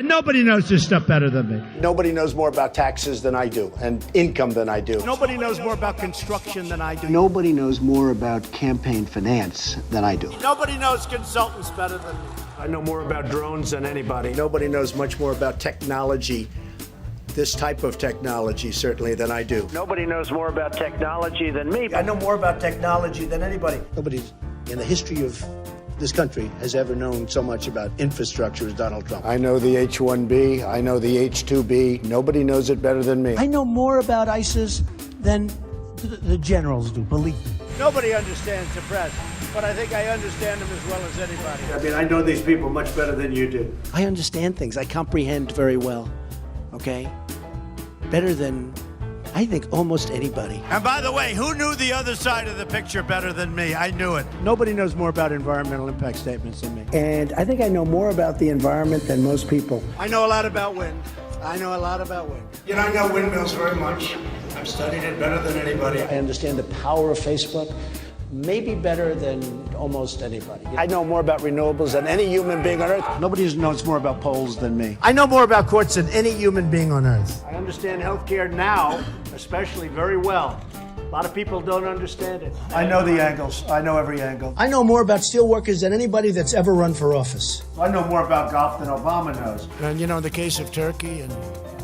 Nobody knows this stuff better than me. Nobody knows more about taxes than I do and income than I do. Nobody knows more about construction than I do. Nobody knows more about campaign finance than I do. Nobody knows consultants better than me. I know more about drones than anybody. Nobody knows much more about technology, this type of technology, certainly, than I do. Nobody knows more about technology than me. I know more about technology than anybody. Nobody in the history of this country has ever known so much about infrastructure as Donald Trump. I know the H-1B. I know the H-2B. Nobody knows it better than me. I know more about ISIS than the generals do, believe me. Nobody understands the press, but I think I understand them as well as anybody. I mean, I know these people much better than you do. I understand things. I comprehend very well, okay? Better than, I think, almost anybody. And by the way, who knew the other side of the picture better than me? I knew it. Nobody knows more about environmental impact statements than me. And I think I know more about the environment than most people. I know a lot about wind. I know a lot about wind. You know, I know windmills very much. I've studied it better than anybody. I understand the power of Facebook, maybe better than almost anybody. I know more about renewables than any human being on Earth. Nobody knows more about polls than me. I know more about courts than any human being on earth. I understand healthcare now, especially very well. A lot of people don't understand it. I know the angles. I know every angle. I know more about steelworkers than anybody that's ever run for office. I know more about golf than Obama knows. And you know, in the case of Turkey and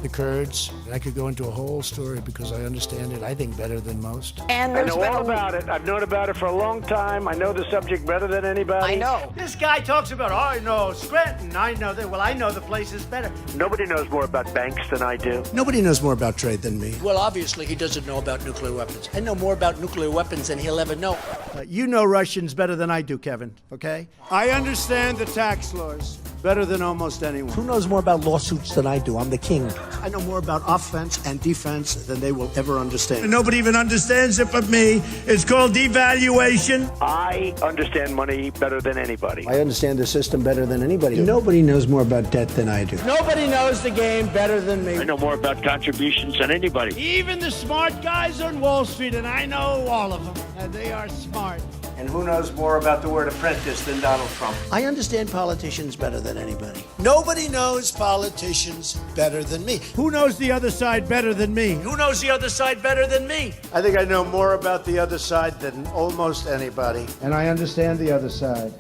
the Kurds, I could go into a whole story because I understand it, I think, better than most. And I know all about it. I've known about it for a long time. I know the subject better than anybody. I know. This guy talks about, I know Scranton, I know that. Well, I know the places better. Nobody knows more about banks than I do. Nobody knows more about trade than me. Well, obviously, he doesn't know about nuclear weapons. I know more about nuclear weapons than he'll ever know. You know Russians better than I do, Kevin, okay? I understand the tax laws better than almost anyone. Who knows more about lawsuits than I do? I'm the king. I know more about offense and defense than they will ever understand. Nobody even understands it but me. It's called devaluation. I understand money better than anybody. I understand the system better than anybody. Nobody knows more about debt than I do. Nobody knows the game better than me. I know more about contributions than anybody. Even the smart guys on Wall Street, and I know all of them, and they are smart. And who knows more about the word apprentice than Donald Trump? I understand politicians better than anybody. Nobody knows politicians better than me. Who knows the other side better than me? Who knows the other side better than me? I think I know more about the other side than almost anybody. And I understand the other side.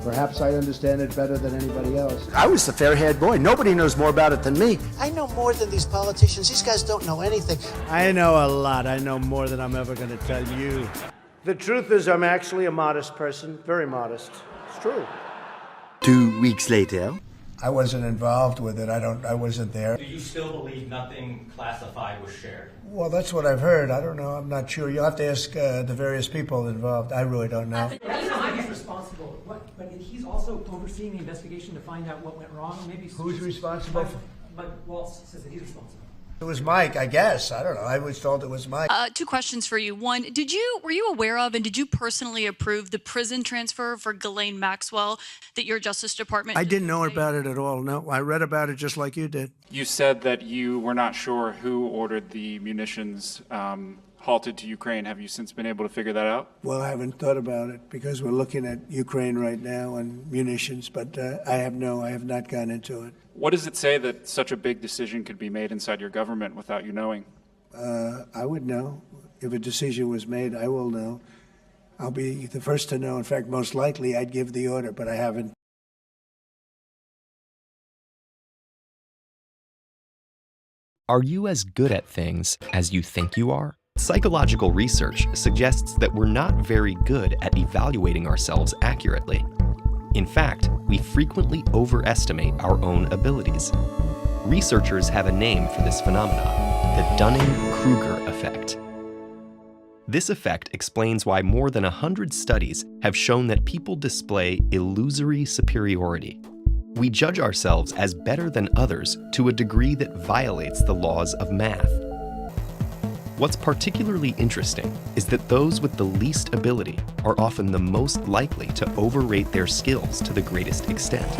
Perhaps I understand it better than anybody else. I was the fair-haired boy. Nobody knows more about it than me. I know more than these politicians. These guys don't know anything. I know a lot. I know more than I'm ever going to tell you. The truth is, I'm actually a modest person. Very modest. It's true. 2 weeks later. I wasn't involved with it. I wasn't there. Do you still believe nothing classified was shared? Well, that's what I've heard. I don't know. I'm not sure. You'll have to ask the various people involved. I really don't know. He's responsible, but he's also overseeing the investigation to find out what went wrong. Maybe who's responsible? But Waltz says that he's responsible. It was Mike, I guess. I don't know. I was told it was Mike. 2 questions for you. One, were you aware of and did you personally approve the prison transfer for Ghislaine Maxwell that your Justice Department? I didn't know about it at all. No, I read about it just like you did. You said that you were not sure who ordered the munitions halted to Ukraine. Have you since been able to figure that out? Well, I haven't thought about it because we're looking at Ukraine right now and munitions, but I have not gone into it. What does it say that such a big decision could be made inside your government without you knowing? I would know. If a decision was made, I will know. I'll be the first to know. In fact, most likely I'd give the order, but I haven't. Are you as good at things as you think you are? Psychological research suggests that we're not very good at evaluating ourselves accurately. In fact, we frequently overestimate our own abilities. Researchers have a name for this phenomenon, the Dunning-Kruger Effect. This effect explains why more than 100 studies have shown that people display illusory superiority. We judge ourselves as better than others to a degree that violates the laws of math. What's particularly interesting is that those with the least ability are often the most likely to overrate their skills to the greatest extent.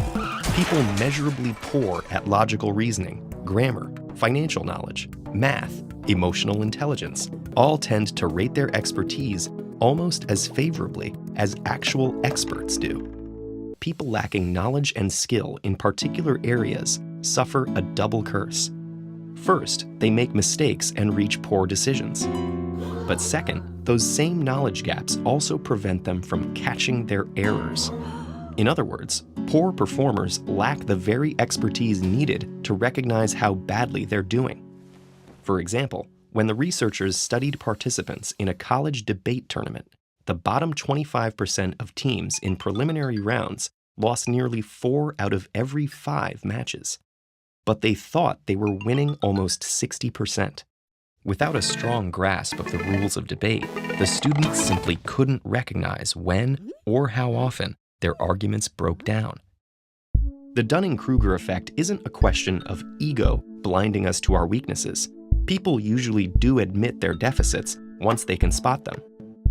People measurably poor at logical reasoning, grammar, financial knowledge, math, emotional intelligence, all tend to rate their expertise almost as favorably as actual experts do. People lacking knowledge and skill in particular areas suffer a double curse. First, they make mistakes and reach poor decisions. But second, those same knowledge gaps also prevent them from catching their errors. In other words, poor performers lack the very expertise needed to recognize how badly they're doing. For example, when the researchers studied participants in a college debate tournament, the bottom 25% of teams in preliminary rounds lost nearly 4 out of every 5 matches. But they thought they were winning almost 60%. Without a strong grasp of the rules of debate, the students simply couldn't recognize when or how often their arguments broke down. The Dunning-Kruger effect isn't a question of ego blinding us to our weaknesses. People usually do admit their deficits once they can spot them.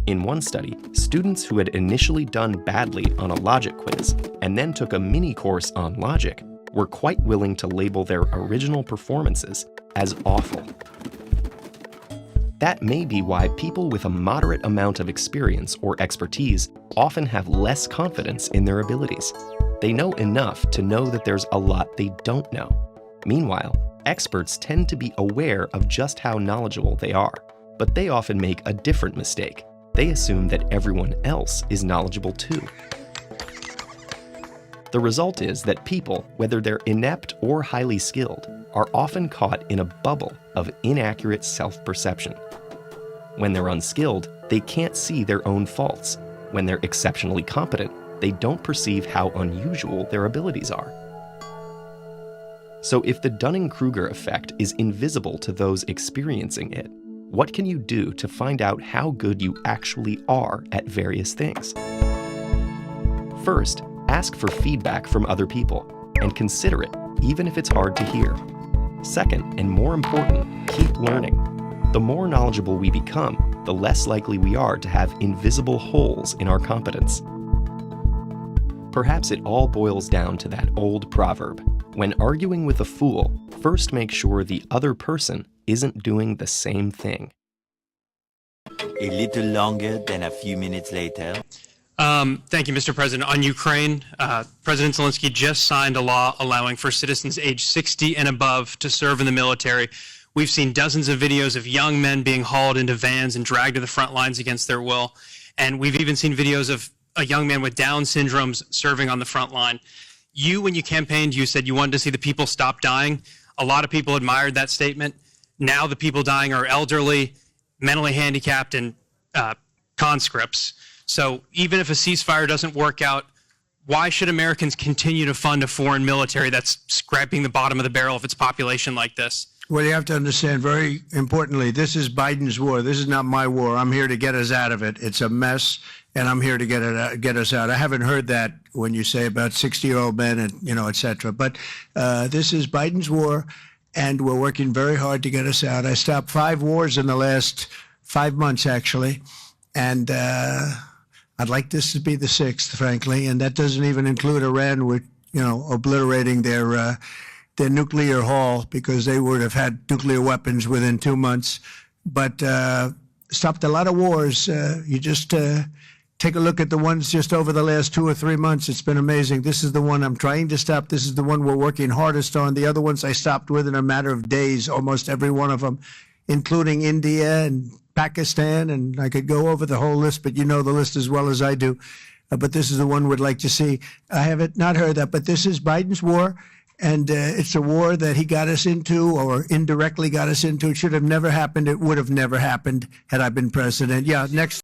In one study, students who had initially done badly on a logic quiz and then took a mini course on logic were quite willing to label their original performances as awful. That may be why people with a moderate amount of experience or expertise often have less confidence in their abilities. They know enough to know that there's a lot they don't know. Meanwhile, experts tend to be aware of just how knowledgeable they are, but they often make a different mistake. They assume that everyone else is knowledgeable too. The result is that people, whether they're inept or highly skilled, are often caught in a bubble of inaccurate self-perception. When they're unskilled, they can't see their own faults. When they're exceptionally competent, they don't perceive how unusual their abilities are. So if the Dunning-Kruger effect is invisible to those experiencing it, what can you do to find out how good you actually are at various things? First, ask for feedback from other people and consider it, even if it's hard to hear. Second, and more important, keep learning. The more knowledgeable we become, the less likely we are to have invisible holes in our competence. Perhaps it all boils down to that old proverb: when arguing with a fool, first make sure the other person isn't doing the same thing. A little longer than a few minutes later. Thank you, Mr. President. On Ukraine, President Zelensky just signed a law allowing for citizens age 60 and above to serve in the military. We've seen dozens of videos of young men being hauled into vans and dragged to the front lines against their will. And we've even seen videos of a young man with Down syndromes serving on the front line. When you campaigned, you said you wanted to see the people stop dying. A lot of people admired that statement. Now the people dying are elderly, mentally handicapped, and conscripts. So even if a ceasefire doesn't work out, why should Americans continue to fund a foreign military that's scraping the bottom of the barrel of its population like this? Well, you have to understand, very importantly, this is Biden's war. This is not my war. I'm here to get us out of it. It's a mess, and I'm here to get us out. I haven't heard that when you say about 60-year-old men and, et cetera. But this is Biden's war, and we're working very hard to get us out. I stopped 5 wars in the last 5 months, actually, and I'd like this to be the 6th, frankly, and that doesn't even include Iran, with, obliterating their nuclear haul, because they would have had nuclear weapons within 2 months. But stopped a lot of wars. You just take a look at the ones just over the last 2 or 3 months. It's been amazing. This is the one I'm trying to stop. This is the one we're working hardest on. The other ones I stopped within a matter of days, almost every one of them, including India and Pakistan, and I could go over the whole list, but you know the list as well as I do. But this is the one we'd like to see. I haven't not heard that, but this is Biden's war. And it's a war that he got us into, or indirectly got us into. It should have never happened. It would have never happened had I been president. Yeah, next.